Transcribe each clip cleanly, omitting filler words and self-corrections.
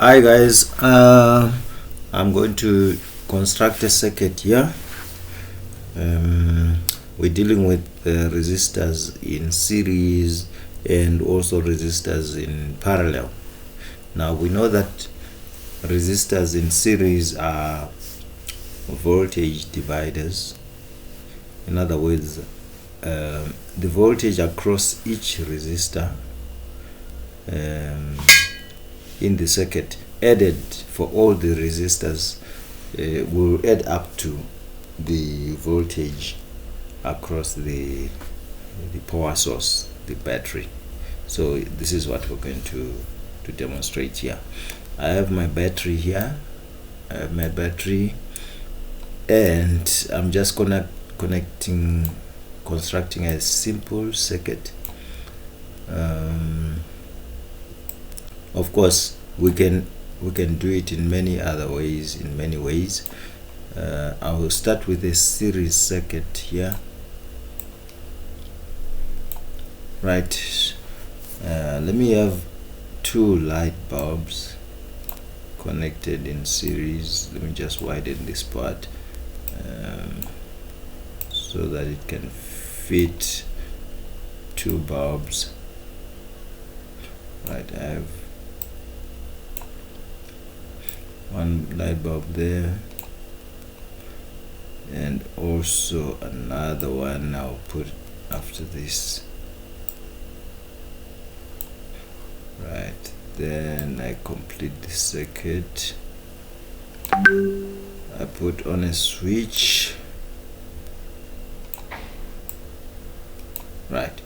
Hi guys, I'm going to construct a circuit here. We're dealing with resistors in series and also resistors in parallel. Now we know that resistors in series are voltage dividers. In other words, the voltage across each resistor in the circuit added for all the resistors will add up to the voltage across the power source, the battery. So this is what we're going to demonstrate here. I have my battery here. I have my battery, and I'm just constructing a simple circuit. Of course, we can do it in many ways. I will start with a series circuit here. Right. Let me have two light bulbs connected in series. Let me just widen this part so that it can fit two bulbs. Right, I have one light bulb there and also another one I'll put after this. Right, then I complete the circuit. I put on a switch. Right,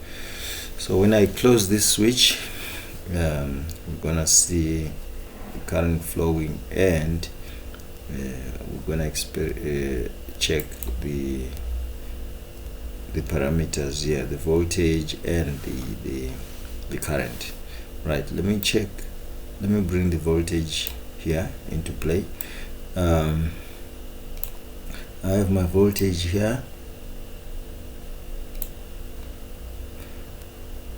so when I close this switch, we're gonna see the current flowing, and we're gonna check the parameters here, the voltage and the current. Right, let me bring the voltage here into play. I have my voltage here.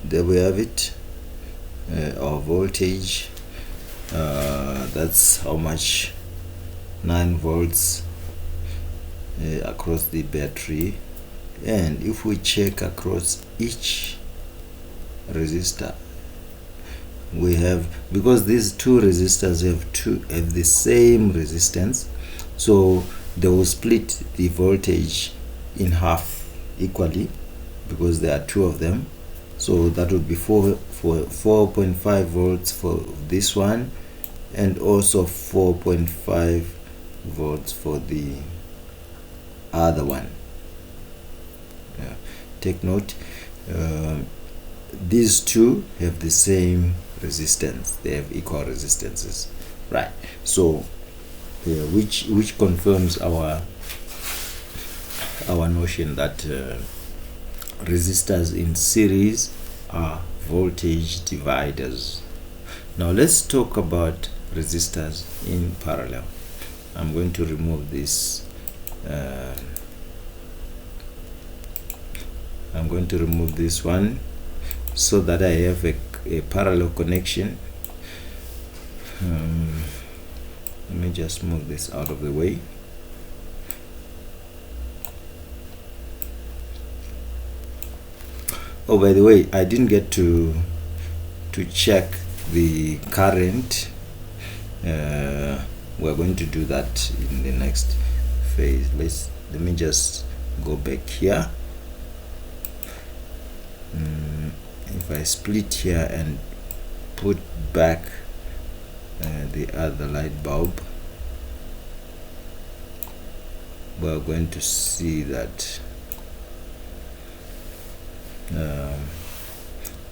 There we have it, our voltage. That's how much, 9 volts across the battery. And if we check across each resistor, we have, because these two resistors have the same resistance, so they will split the voltage in half equally because there are two of them. So that would be 4.5 volts for this one, and also 4.5 volts for the other one. Take note, these two have the same resistance, they have equal resistances. Right, so which confirms our notion that resistors in series are voltage dividers. Now let's talk about resistors in parallel. I'm going to remove this. I'm going to remove this one so that I have a parallel connection. Let me just move this out of the way. Oh, by the way, I didn't get to check the current. We're going to do that in the next phase. Let me just go back here. If I split here and put back the other light bulb, we're going to see that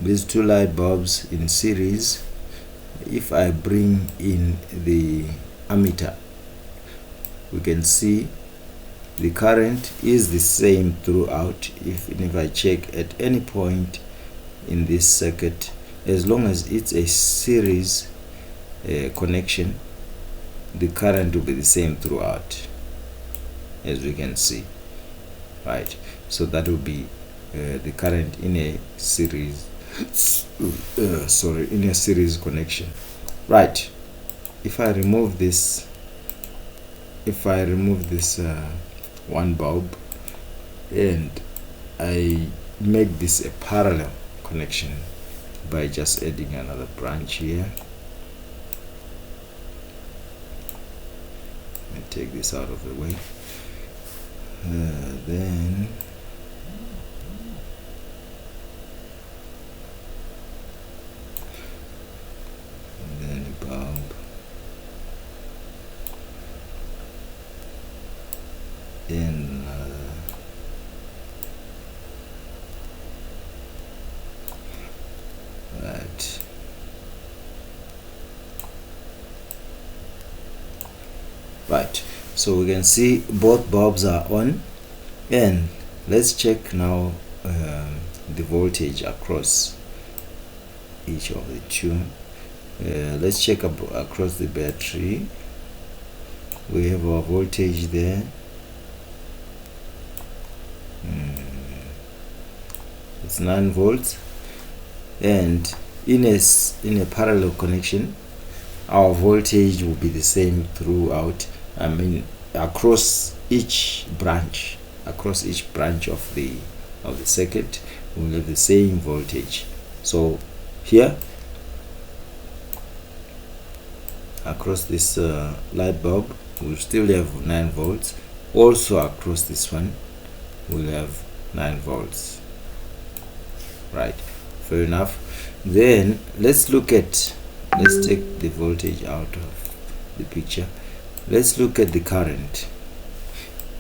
these two light bulbs in series, if I bring in the ammeter, we can see the current is the same throughout. If I check at any point in this circuit, as long as it's a series connection, the current will be the same throughout, as we can see. Right, so that will be the current in a series in a series connection. Right, if I remove this one bulb and I make this a parallel connection by just adding another branch here, and take this out of the way, then a bulb, and right. Right, so we can see both bulbs are on, and let's check now the voltage across each of the two. Let's check across the battery. We have our voltage there. It's 9 volts, and in a parallel connection our voltage will be the same throughout. I mean, across each branch of the circuit, we will have the same voltage. So here, across this light bulb, we'll still have 9 volts. Also across this one, we'll have 9 volts. Right, fair enough. Then let's take the voltage out of the picture. Let's look at the current.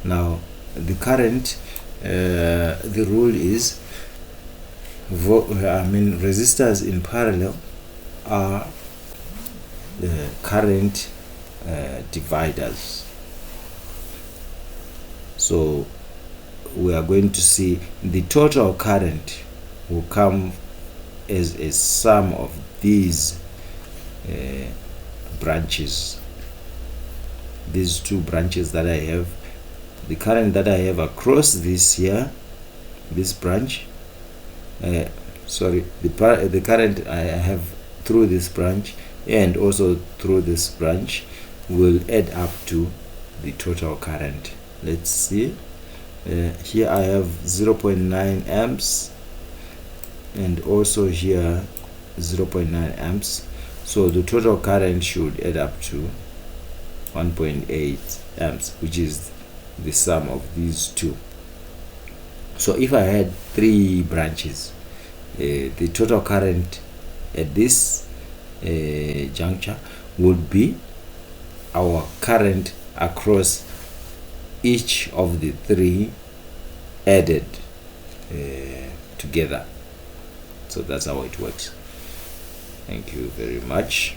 Now the current, the rule is resistors in parallel are current dividers. So we are going to see the total current will come as a sum of these branches, these two branches that I have. The current that I have across this branch, the current I have through this branch and also through this branch will add up to the total current. Let's see. Here I have 0.9 amps, and also here 0.9 amps. So the total current should add up to 1.8 amps, which is the sum of these two. So if I had 3 branches, the total current at this juncture would be our current across each of the 3 added together. So that's how it works. Thank you very much.